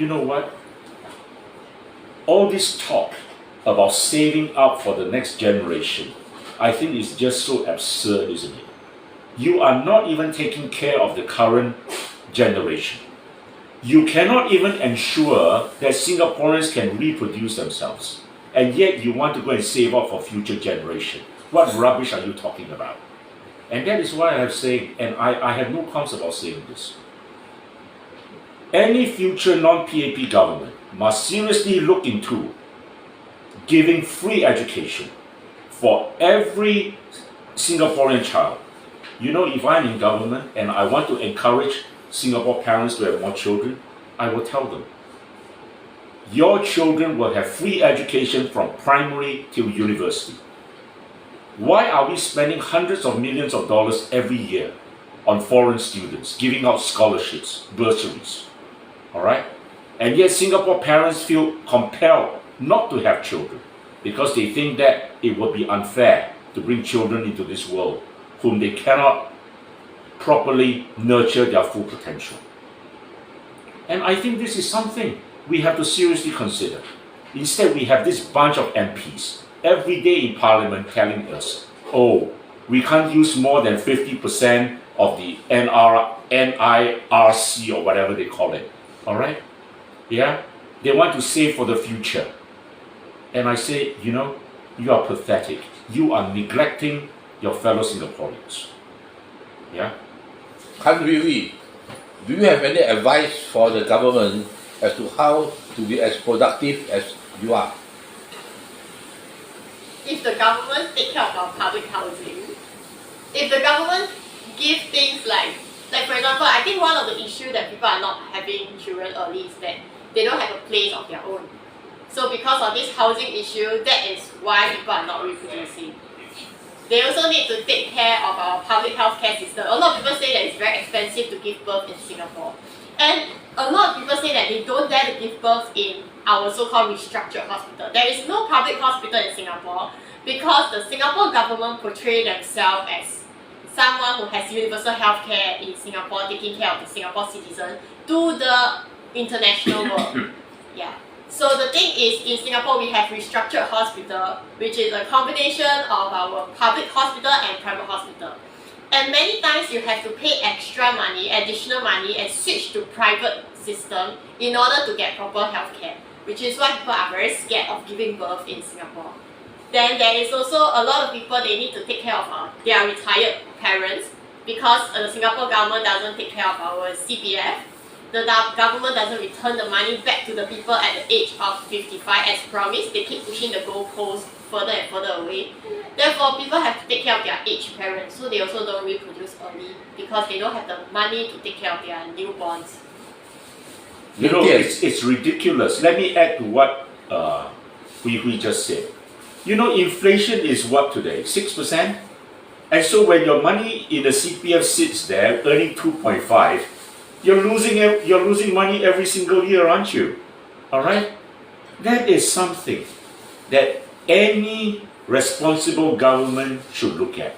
you know what? All this talk about saving up for the next generation, I think is just so absurd, isn't it? You are not even taking care of the current generation. You cannot even ensure that Singaporeans can reproduce themselves, and yet you want to go and save up for future generation. What rubbish are you talking about? And that is why I have said, and I have no qualms about saying this. Any future non-PAP government must seriously look into giving free education for every Singaporean child. You know, if I'm in government and I want to encourage Singapore parents to have more children, I will tell them, your children will have free education from primary till university. Why are we spending hundreds of millions of dollars every year on foreign students, giving out scholarships, bursaries? All right? And yet Singapore parents feel compelled not to have children because they think that it would be unfair to bring children into this world whom they cannot properly nurture their full potential. And I think this is something we have to seriously consider. Instead, we have this bunch of MPs every day in Parliament telling us, oh, we can't use more than 50% of the NIRC or whatever they call it. All right? Yeah? They want to save for the future. And I say, you know, you are pathetic. You are neglecting your fellow Singaporeans. Yeah? Hui Hui, do you have any advice for the government as to how to be as productive as you are? If the government take care of our public housing, if the government give things like for example, I think one of the issues that people are not having children early is that they don't have a place of their own. So because of this housing issue, that is why people are not reproducing. They also need to take care of our public health care system. A lot of people say that it's very expensive to give birth in Singapore. And a lot of people say that they don't dare to give birth in our so-called restructured hospital. There is no public hospital in Singapore because the Singapore government portray themselves as someone who has universal health care in Singapore, taking care of the Singapore citizen to the international world. Yeah. So the thing is, in Singapore we have restructured hospital, which is a combination of our public hospital and private hospital. And many times you have to pay extra money, additional money, and switch to private system in order to get proper health care, which is why people are very scared of giving birth in Singapore. Then there is also a lot of people, they need to take care of their retired parents because the Singapore government doesn't take care of our CPF. The government doesn't return the money back to the people at the age of 55 as promised. They keep pushing the goalpost further and further away. Therefore, people have to take care of their aged parents, so they also don't reproduce early because they don't have the money to take care of their newborns. You know, it's ridiculous. Let me add to what Hui Hui just said. You know, inflation is what today? 6%? And so when your money in the CPF sits there earning 2.5, you're losing money every single year, aren't you? All right? That is something that any responsible government should look at.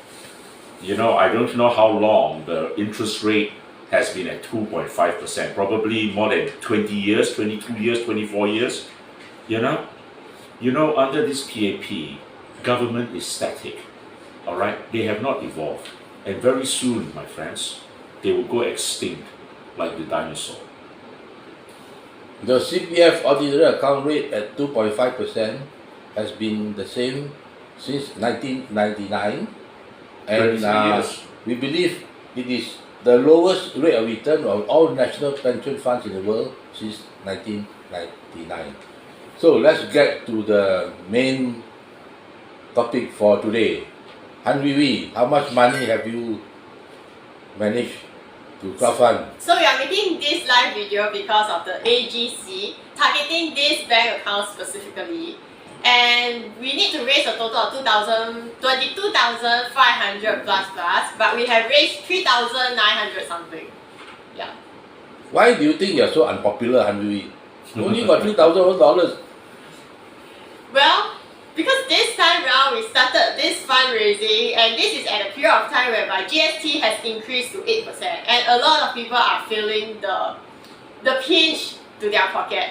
You know, I don't know how long the interest rate has been at 2.5%, probably more than 20 years, 22 years, 24 years. You know, under this PAP, government is static. All right? They have not evolved. And very soon, my friends, they will go extinct like the dinosaur. The CPF ordinary account rate at 2.5% has been the same since 1999, and we believe it is the lowest rate of return of all national pension funds in the world since 1999. So let's get to the main topic for today. Hui Hui, how much money have you managed to crowdfund? So we are making this live video because of the AGC targeting this bank account specifically, and we need to raise a total of 22,500 plus, but we have raised 3,900 something. Yeah. Why do you think you're so unpopular, Hui Hui? Only got $3,000. Well, because this time round we started this fundraising, and this is at a period of time whereby GST has increased to 8%, and a lot of people are feeling the pinch to their pocket.